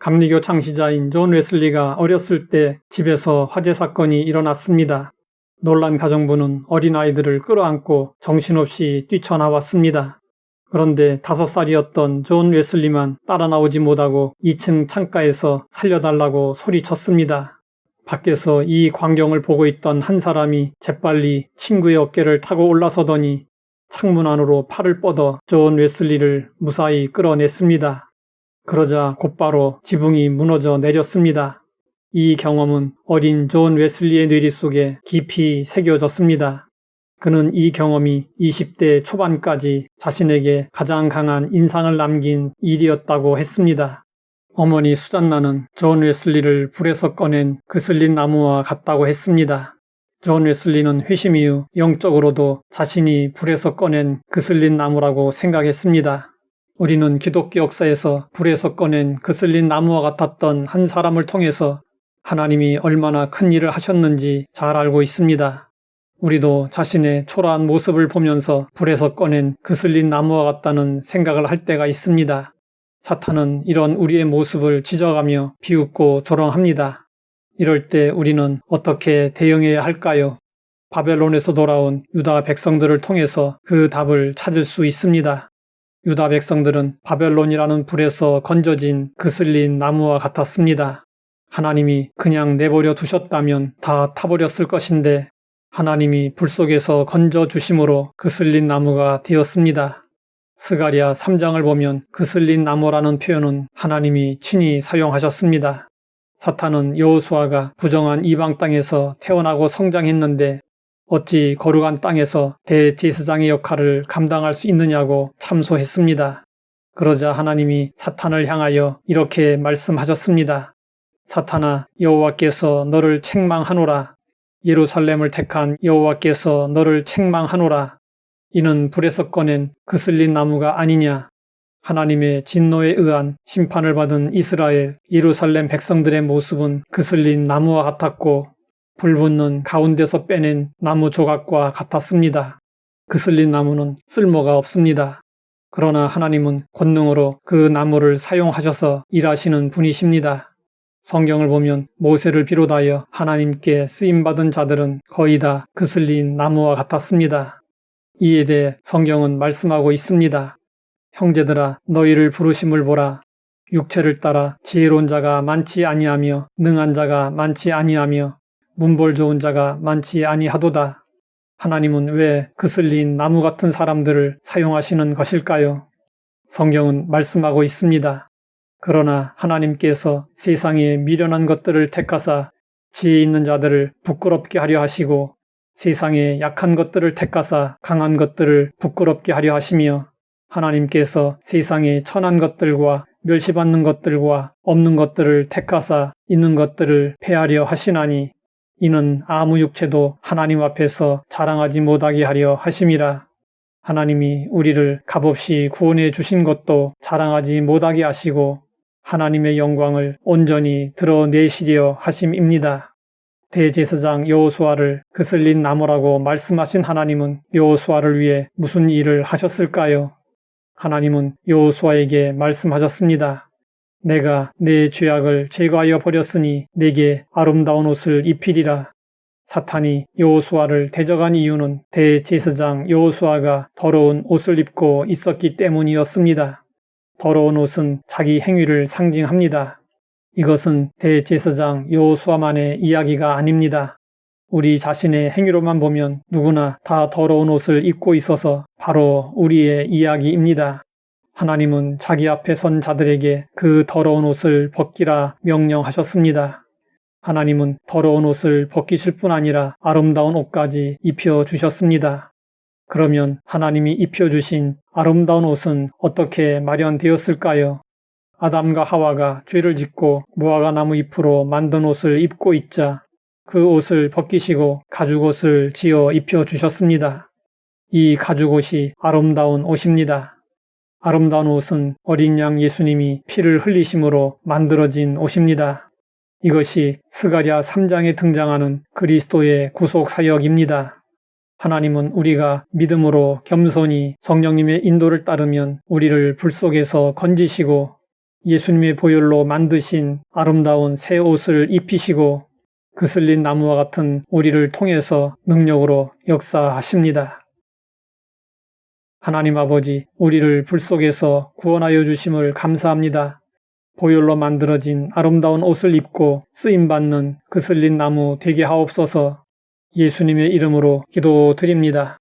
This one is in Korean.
감리교 창시자인 존 웨슬리가 어렸을 때 집에서 화재 사건이 일어났습니다. 놀란 가정부는 어린아이들을 끌어안고 정신없이 뛰쳐나왔습니다. 그런데 5살이었던 존 웨슬리만 따라 나오지 못하고 2층 창가에서 살려달라고 소리쳤습니다. 밖에서 이 광경을 보고 있던 한 사람이 재빨리 친구의 어깨를 타고 올라서더니 창문 안으로 팔을 뻗어 존 웨슬리를 무사히 끌어냈습니다. 그러자 곧바로 지붕이 무너져 내렸습니다. 이 경험은 어린 존 웨슬리의 뇌리 속에 깊이 새겨졌습니다. 그는 이 경험이 20대 초반까지 자신에게 가장 강한 인상을 남긴 일이었다고 했습니다. 어머니 수잔나는 존 웨슬리를 불에서 꺼낸 그슬린 나무와 같다고 했습니다. 존 웨슬리는 회심 이후 영적으로도 자신이 불에서 꺼낸 그슬린 나무라고 생각했습니다. 우리는 기독교 역사에서 불에서 꺼낸 그슬린 나무와 같았던 한 사람을 통해서 하나님이 얼마나 큰 일을 하셨는지 잘 알고 있습니다. 우리도 자신의 초라한 모습을 보면서 불에서 꺼낸 그슬린 나무와 같다는 생각을 할 때가 있습니다. 사탄은 이런 우리의 모습을 지적하며 비웃고 조롱합니다. 이럴 때 우리는 어떻게 대응해야 할까요? 바벨론에서 돌아온 유다 백성들을 통해서 그 답을 찾을 수 있습니다. 유다 백성들은 바벨론이라는 불에서 건져진 그슬린 나무와 같았습니다. 하나님이 그냥 내버려 두셨다면 다 타버렸을 것인데 하나님이 불 속에서 건져주심으로 그슬린 나무가 되었습니다. 스가랴 3장을 보면 그슬린 나무라는 표현은 하나님이 친히 사용하셨습니다. 사탄은 여호수아가 부정한 이방 땅에서 태어나고 성장했는데 어찌 거룩한 땅에서 대제사장의 역할을 감당할 수 있느냐고 참소했습니다. 그러자 하나님이 사탄을 향하여 이렇게 말씀하셨습니다. 사탄아, 여호와께서 너를 책망하노라. 예루살렘을 택한 여호와께서 너를 책망하노라. 이는 불에서 꺼낸 그슬린 나무가 아니냐. 하나님의 진노에 의한 심판을 받은 이스라엘, 예루살렘 백성들의 모습은 그슬린 나무와 같았고 불붙는 가운데서 빼낸 나무 조각과 같았습니다. 그슬린 나무는 쓸모가 없습니다. 그러나 하나님은 권능으로 그 나무를 사용하셔서 일하시는 분이십니다. 성경을 보면 모세를 비롯하여 하나님께 쓰임받은 자들은 거의 다 그슬린 나무와 같았습니다. 이에 대해 성경은 말씀하고 있습니다. 형제들아, 너희를 부르심을 보라. 육체를 따라 지혜로운 자가 많지 아니하며 능한 자가 많지 아니하며 문벌 좋은 자가 많지 아니하도다. 하나님은 왜 그슬린 나무 같은 사람들을 사용하시는 것일까요? 성경은 말씀하고 있습니다. 그러나 하나님께서 세상의 미련한 것들을 택하사 지혜 있는 자들을 부끄럽게 하려 하시고 세상의 약한 것들을 택하사 강한 것들을 부끄럽게 하려 하시며 하나님께서 세상의 천한 것들과 멸시받는 것들과 없는 것들을 택하사 있는 것들을 폐하려 하시나니 이는 아무 육체도 하나님 앞에서 자랑하지 못하게 하려 하심이라. 하나님이 우리를 값없이 구원해 주신 것도 자랑하지 못하게 하시고 하나님의 영광을 온전히 드러내시려 하심입니다. 대제사장 여호수아를 그슬린 나무라고 말씀하신 하나님은 여호수아를 위해 무슨 일을 하셨을까요? 하나님은 여호수아에게 말씀하셨습니다. 내가 내 죄악을 제거하여 버렸으니 내게 아름다운 옷을 입히리라. 사탄이 여호수아를 대적한 이유는 대제사장 여호수아가 더러운 옷을 입고 있었기 때문이었습니다. 더러운 옷은 자기 행위를 상징합니다. 이것은 대제사장 여호수아만의 이야기가 아닙니다. 우리 자신의 행위로만 보면 누구나 다 더러운 옷을 입고 있어서 바로 우리의 이야기입니다. 하나님은 자기 앞에 선 자들에게 그 더러운 옷을 벗기라 명령하셨습니다. 하나님은 더러운 옷을 벗기실 뿐 아니라 아름다운 옷까지 입혀주셨습니다. 그러면 하나님이 입혀주신 아름다운 옷은 어떻게 마련되었을까요? 아담과 하와가 죄를 짓고 무화과 나무 잎으로 만든 옷을 입고 있자 그 옷을 벗기시고 가죽옷을 지어 입혀주셨습니다. 이 가죽옷이 아름다운 옷입니다. 아름다운 옷은 어린 양 예수님이 피를 흘리심으로 만들어진 옷입니다. 이것이 스가랴 3장에 등장하는 그리스도의 구속 사역입니다. 하나님은 우리가 믿음으로 겸손히 성령님의 인도를 따르면 우리를 불 속에서 건지시고 예수님의 보혈로 만드신 아름다운 새 옷을 입히시고 그슬린 나무와 같은 우리를 통해서 능력으로 역사하십니다. 하나님 아버지, 우리를 불 속에서 구원하여 주심을 감사합니다. 보혈로 만들어진 아름다운 옷을 입고 쓰임받는 그슬린 나무 되게 하옵소서. 예수님의 이름으로 기도드립니다.